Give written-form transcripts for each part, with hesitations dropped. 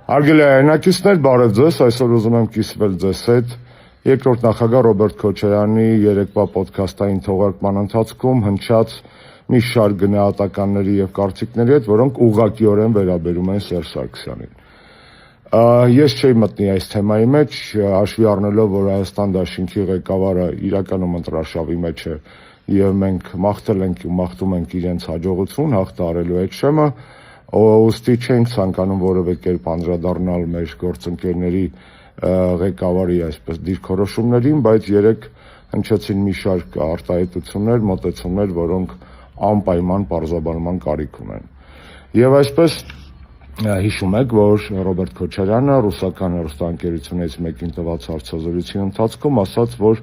Հարգելի հայրենակիցներ, բարև ձեզ, այսօր ուզում եմ կիսվել ձեզ հետ երկրորդ նախագահ Ռոբերտ Քոչարյանի երեկվա ոդքասթային թողարկման ընթացքում հնչած մի շարք գնահատականների եւ կարծիքների հետ, որոնք ուղղակիորեն վերաբերում են Սերժ Սարգսյանին։ Ես չէի մտնի այս թեմայի մեջ, հաշվի առնելով, որ Հայաստան դաշինքի ղեկավարը իրականում ընտրարշավի մեջ է եւ մենք մաղթել ենք ու մաղթում ենք իրենց հաջողություն հաղթահարելու այդ շեմը, ուստի չենք ցանկանում որևէ կերպ անդրադառնալ մեր գործընկերների ղեկավարի այսպես դիրքորոշումներին, բայց երեք հնչեցին մի շարք արտահայտություններ, մոտեցումներ, որոնք անպայման պարզաբանման կարիք ունեն։ Եվ այսպես հիշում եք, որ Ռոբերտ Քոչարյանը ռուսական հեռուստաընկերությունից մեկին տված հարցազրույցի ընթացքում ասաց, որ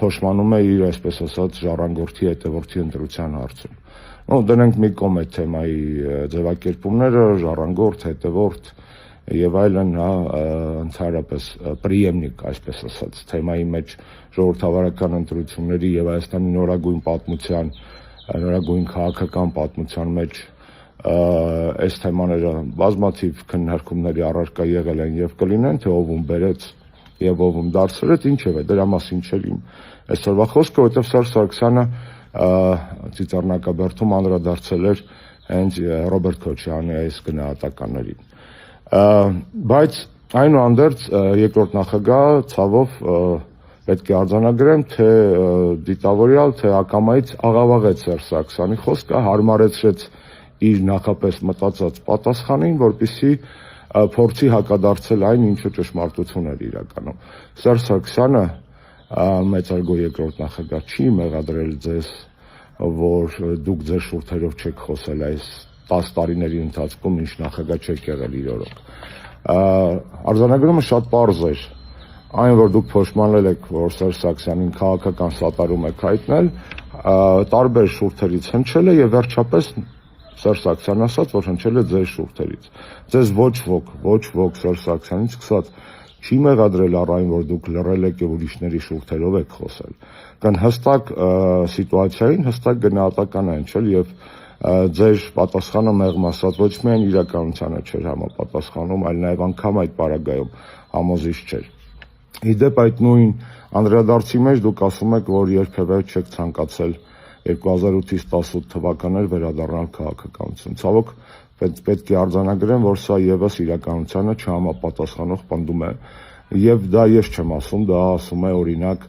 փոշմանում է իր այսպես ասած ժառանգորդի հետևորդի ընտրության հարցում։ Դնենք մի կողմ այդ թեմայի ձևակերպումները, ժառանգորդ, հետևորդ եւ այլն, ընդհանրապես պրիեմնիկ, այսպես ասած, թեմայի մեջ ժողովրդավարական ընտրությունների եւ Հայաստանի նորագույն պատմության, նորագույն քաղաքական պատմության մեջ այս թեմաները բազմաթիվ քննարկումների առարկա եղել են եւ կլինեն, թե ով ում բերեց եւ ով ում դարձրեց, ինչեւ է, դրա մասին չէր իմ այսօրվա խոսքը, որովհետեւ Սերժ Սարգսյանը ծիծեռնակաբերդում անդրադարձել էր հենց Ռոբերտ Քոչարյանի այս գնահատականներին։ Բայց այնուհանդերձ երկրորդ նախագահը ցավով պետք է արձանագրեմ, թե դիտավորյալ, թե ակամայից աղավաղեց Սերժ Սարգսյանի խոսքը, հարմարեցրեց իր նախապես մտածած պատասխանին, որպեսզի փորձի հակադարձել այն, ինչը ճշմարտություն էր իրականում։ Սերժ Սարգսյանը մեծարգո երկրորդ նախագահ չի մեղադրել ձեզ, որ դուք ձեր շուրթերով չեք խոսել այս 10 տարիների ընթացքում, ինչ նախագահ չեք եղել իր օրոք։ Արձանագրումը շատ պարզ էր։ Այն, որ դուք փոշմանել եք, որ Սերժ Սարգսյանին քաղաքական սատարում եք հայտնել, տարբեր շուրթերից հնչել է եւ վերջապես Սերժ Սարգսյանն ասաց, որ հնչել է ձեր շուրթերից։ Ձեզ ոչ ոք Սերժ Սարգսյանից սկսած չի մեղադրել առ այն, որ դուք լռել եք եւ ուրիշների շուրթերով եք խոսել։ Կան հստակ սիտուացիային հստակ գնահատական է հնչել եւ ձեր պատասխանը մեղմ ասած ոչ միայն իրականությանը չէր համապատասխանում, այլ նաեւ անգամ այդ պարագայում համոզիչ չէր։ Իդեպ այդ նույն անդրադարձի մեջ դուք ասում եք, որ երբևէ չեք ցանկացել 2008-ից 18 թվականներ վերադառնալ քաղաքականություն։ Ցավոք պետք է արձանագրեմ, որ սա եւս իրականությանը չհամապատասխանող պնդում է, եւ դա ես չեմ ասում, դա ասում է օրինակ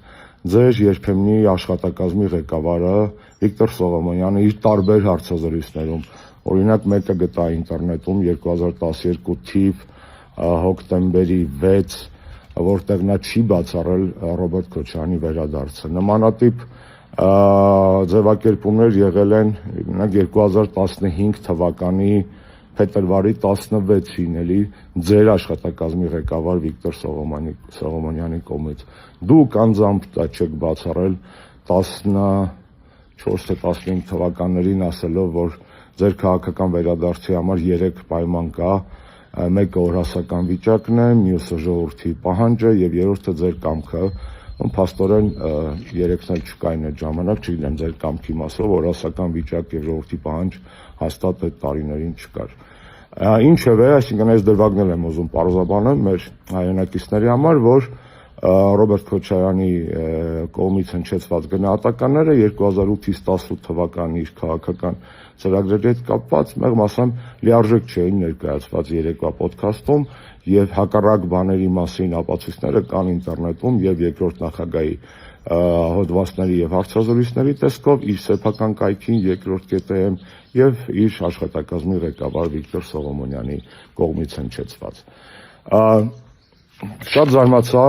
ձեր երբեմնի աշխատակազմի ղեկավարը Վիկտոր Սողոմոնյանը իր տարբեր հարցազրույցներում, օրինակ մեկը գտա ինտերնետում 2012 թիվ հոկտեմբերի 6, որտեղ նա չի բացառել Ռոբերտ Քոչարյանի վերադարձը։ Նմանատիպ ձևակերպումներ եղել են 2015 թվականի փետրվարի 16-ին, էլի ձեր աշխատակազմի ղեկավար Վիկտոր Սողոմոնյանի կողմից։ Դուք անձամբ դա չեք բացառել 14 թե 15 թվականներին ասելով, որ ձեր քաղաքական վերադարձի համար 3 պայման կա, մեկը օրհասական վիճակն է, մյուսը ժողովրդի պահանջը եւ երրորդը ձեր կամքը։ Փաստորեն երեքն էլ չկային այդ ժամանակ, չգիտեմ ձեր կամքի մասով, օրհասական վիճակ եւ ժողովրդի պահանջ հաստատ այդ տարիներին չկար։ Ինչևէ, այսինքն այս դրվագն էլ եմ ուզում պարզաբանել մեր հայրենակիցների համար, որ Ռոբերտ Քոչարյանի կողմից հնչեցված գնահատականները 2008-ից 18 թվականի իր քաղաքական ծրագրերի հետ կապված, մեղմ ասեմ, լիարժեք չէին ներկայացված երեկվա ոդքասթում եւ հակառակ բաների մասին ապացույցները կան ինտերնետում եւ երկրորդ նախագահի հոդվածների եւ հարցազրույցների տեսքով իր սեփական կայքին երկրորդ կետեմ եւ իր աշխատակազմի ղեկավար Վիկտոր Սողոմոնյանի կողմից հնչեցված։ Շատ զարմացա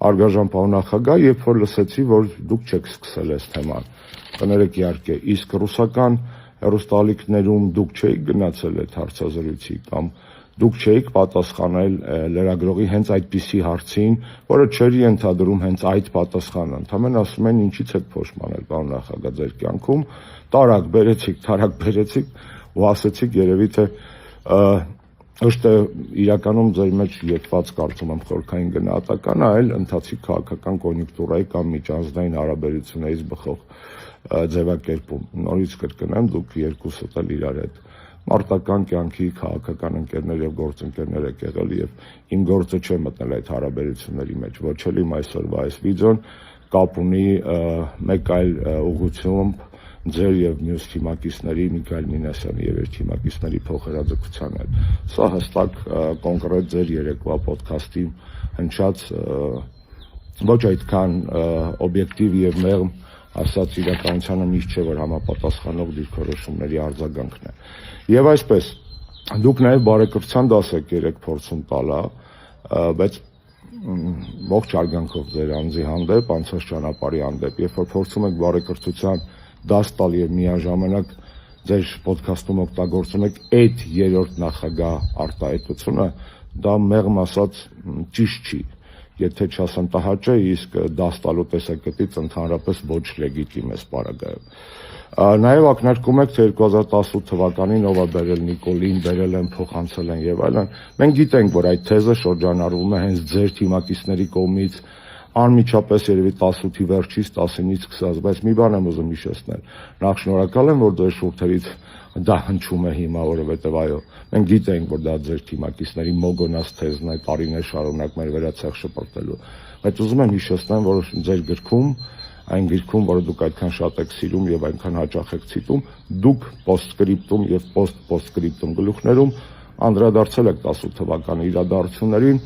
արգաժան պարոն նախագահ, երբ որ լսեցի, որ դուք չեք սկսել այս թեման։ Կներեք իհարկե, իսկ ռուսական հեռուստաալիքներում դուք չէիք գնացել այդ հարցազրույցի կամ դուք չէիք պատասխանել լրագրողի հենց այդպիսի հարցին, որը չէր ենթադրում հենց այդ պատասխանը։ Ընդհանրապես ասում են ինչից եք փոշմանել, պարոն նախագահ, ձեր կյանքում տարակ բերեցիք ու ասեցիք երևի թե ըստ իրականում ձեր մեջ եկված կարծում եմ խորքային գնահատականը, այլ ընթացիկ քաղաքական կոնյունկտուրայի կամ միջանձնային հարաբերություններից բխող ձևակերպում։ Նորից կրկնեմ, դուք երկուսդ էլ իրար հետ մարտական կյանքի քաղաքական ընկերներ եւ գործընկերներ եք եղել եւ իմ գործը չէ մտնել այդ հարաբերությունների մեջ, ոչ էլ իմ այսօրվա այս վիդեոն կապ ունի մեկ այլ ուղղությամբ ձեր եւ մյուս թիմակիցների Միքայել Մինասյանի եւ իր թիմակիցների փոխհրաձգության հետ։ Սա հստակ կոնկրետ ձեր երեկվա ոդքասթի հնչած ոչ այդքան օբյեկտիվ եւ մեղմ ասած իրականությանը միշտ չէ որ համապատասխանող դիրքորոշումների արձագանքն է։ Եվ այսպես դուք նաեւ բարեկրթության դաս եք երեք փորձում տալա, բայց ողջ արգանքով ձեր անձի հանդեպ, անցած ճանապարհի հանդեպ, երբ որ փորձում եք բարեկրթության դաս տալ եւ միաժամանակ ձեր ոդքասթում օգտագործում եք այդ երրորդ նախագահ արտահայտությունը, դա մեղմ ասած ճիշտ չի։ Եթե չասեմ տհաճ է, իսկ դաս տալու տեսակետից ընդհանրապես ոչ լեգիտիմ է սպարագայում։ Նաև ակնարկում եք, թե 2018 թվականին ով է բերել Նիկոլին, բերել են, փոխանցել են եւ այլն։ Մենք գիտենք, որ այդ թեզը շրջանառվում է հենց ձեր թիմակիցների կողմից անմիջապես երևի 18-ի վերջից 19-ից սկսած, բայց մի բան եմ ուզում հիշեցնել։ Նախ շնորհակալ եմ, որ ձեր շուրթերից դա հնչում է հիմա, որովհետև այո, մենք գիտենք, որ դա ձեր թիմակիցների մոգոնած թեզն է տարիներ շարունակ մեր վերացեղ շպրտելու։ Բայց ուզում եմ հիշեցնեմ, որ ձեր գրքում, այն գրքում, որը դուք այդքան շատ եք սիրում եւ այնքան հաճախ եք ցիտում, դուք պոստսկրիպտում եւ պոստսկրիպտում գլուխներում անդրադարձել եք 18 թվականի իրադարձություններին,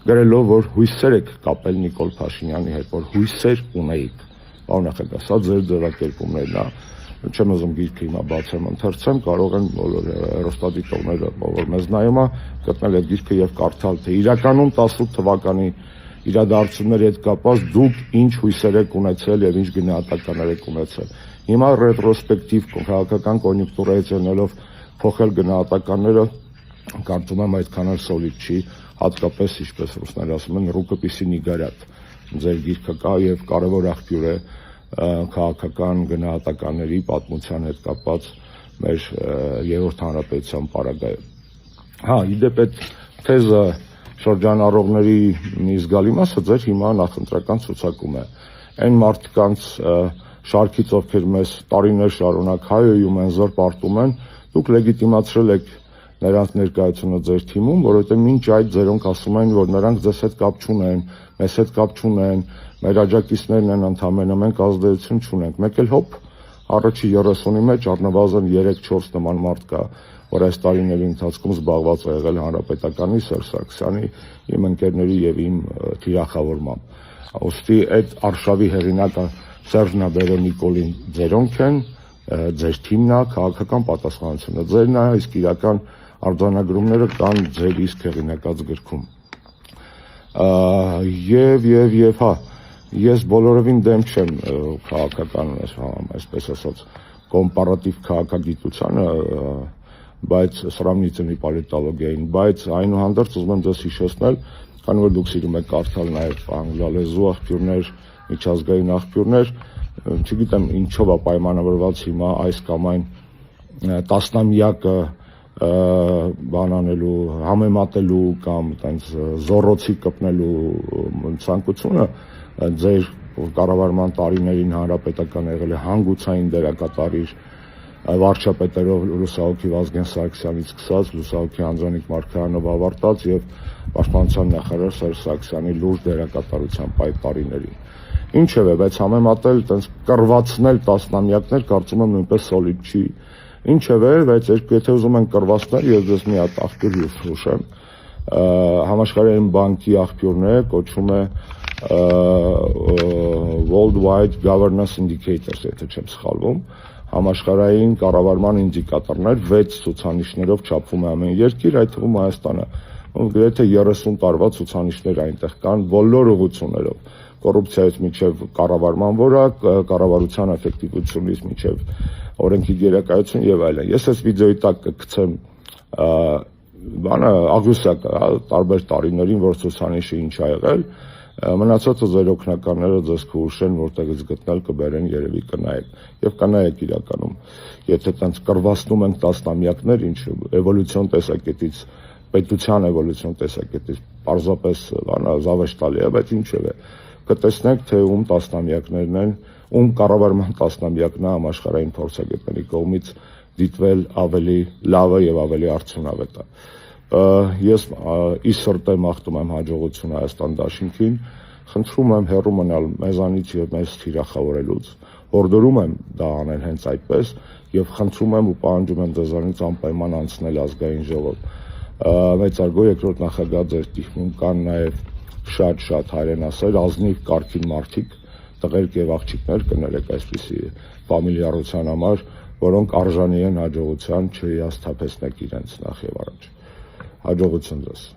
գրելով, որ հույսեր եք կապել Նիկոլ Փաշինյանի հետ, որ հույսեր ունեիք։ Պարոն նախագահ, սա ձեր ձևակերպումներն է։ Չեմ ուզում գիրքը հիմա բացեմ, ընթերցեմ, կարող են բոլոր հեռուստադիտողները, որ մեզ նայում է, գտնել այդ գիրքը եւ կարդալ, թե իրականում 18 թվականի իրադարձությունների հետ կապված դուք ինչ հույսեր եք ունեցել եւ ինչ գնահատականներ եք ունեցել։ Հիմա ռետրոսպեկտիվ քաղաքական կոնյունկտուրայից ելնելով փոխել գնահատականները, կարծում եմ այդքան էլ սոլիդ չի, հատկապես ինչպես ռուսները ասում են, ռուկոպիսի նիգարят։ Ձեր գիրքը կա եւ կարեւոր աղբյուր է քաղաքական գնահատականների պատմության հետ կապված մեր երրորդ հանրապետության պարագայում։ Հա, իդեպ այդ թեզը շրջանառողների մի զգալի մասը ձեր հիմա նախընտրական ցուցակում է։ Այն մարդկանց շարքից, ովքեր մեզ տարիներ շարունակ հայոյում են, զրպարտում են, դուք լեգիտիմացրել եք նրանց ներկայությունը ձեր թիմում, որովհետև մինչ այդ ձերոնք ասում են, որ նրանք ձեզ հետ կապ չունեն, մեզ հետ կապ չունեն, մեր աջակիցներն են ընդհանրապես, մենք ազդեցություն չունենք։ Մեկ էլ հոպ, առաջի 30-ի մեջ առնվազն 3-4 նման մարդ կա, որ այս տարիների ընթացքում զբաղված է եղել Հանրապետականի, Սերժ Սարգսյանի, իմ ընկերների եւ իմ թիրախավորմամբ։ Ոստի այդ արշավի հեղինակը Սերժ Նաբերո Նիկոլին ձերոնք են, ձեր թիմն է, քաղաքական պատասխանատվությունը ձերն է, իսկ իրական արձանագրումները կան ձեր իսկ հեղինակած գրքում։ Եվ հա, ես բոլորովին դեմ չեմ քաղաքական, այսպես ասած, կոմպարատիվ քաղաքագիտությանը, բայց սրամնիցնի պոլիտոլոգիային, բայց այնուհանդերձ ուզում եմ ձեզ հիշեցնել, քանի որ դուք սիրում եք կարդալ նաև անգլալեզու աղբյուրներ, միջազգային աղբյուրներ, չգիտեմ ինչով է պայմանավորված հիմա այս կամ այն տասնամյակը բանանելու, համեմատելու կամ տենց զորոցի կպնելու ցանկությունը ձեր կառավարման տարիներին հանրապետական եղել է հանգուցային դերակատարիր վարչապետերով լուսահոգի Վազգեն Սարգսյանից սկսած, լուսահոգի Անդրանիկ Մարգարյանով ավարտած եւ պաշտպանության նախարար Սերժ Սարգսյանի լուրջ դերակատարությամբ այդ տարիներին։ Ինչևէ, բայց համեմատել, տենց կռվածնել տասնամյակներ, կարծում եմ նույնպես սոլիդ չի։ Ինչևէ, բայց եթե ուզում են կռվածնել, ես դες մի հատ աղբյուր հուշեմ, համաշխարհային բանկի աղբյուրն է, կոչվում է Worldwide Governance Indicators, եթե չեմ սխալվում, համաշխարհային կառավարման ինդիկատորներ 6 ցուցանիշներով չափվում է ամեն երկիր, այդ թվում Հայաստանը։ Գրեթե 30 տարվա ցուցանիշներ այնտեղ կան բոլոր ուղղություններով, կոռուպցիայից մինչև կառավարման որակ, կառավարության էֆեկտիվությունից մինչև օրենքի գերակայություն եւ այլն։ Ես այս վիդեոյի տակ կգցեմ բանը աղյուսակը, տարբեր տարիներին, որ ցուցանիշը ինչ ա եղել, մնացածը ձեր օգնականները ձեզ կհուշեն, որտեղից գտնել կբերեն, երևի կնայեք եւ կանայեք իրականում։ Եթե տենց կռվածնում ենք տասնամյակներ, ինչ էվոլյուցիոն տեսակետից, պետության էվոլյուցիոն տեսակետից պարզապես զավեշտալի է, բայց ինչեւ է, կտեսնեք, թե ում տասնամյակներն են, ում կառավարման տասնամյակն է համաշխարհային փորձագետների կողմից դիտվել ավելի լավը եւ ավելի արդյունավետը։ Ես ի սրտե մաղթում եմ հաջողություն Հայաստան դաշինքին, խնդրում եմ հեռու մնալ մեզանից եւ մեզ թիրախավորելուց, հորդորում եմ դա անել հենց այդպես եւ խնդրում եմ ու պահանջում եմ ձեզանից անպայման անցնել ազգային ժողով։ Մեծարգո երկրորդ նախագահ ձեր տիխմում կան նաեւ շատ հայրենասեր ազնիվ կարգին մարդիկ, տղերք եւ աղջիկներ կներեք այսպիսի ֆամիլիարության համար, որոնք արժանի են հաջողության, չհիասթափեցնեք իրենց նախ եւ առաջ։ Հաջողություն ձեզ։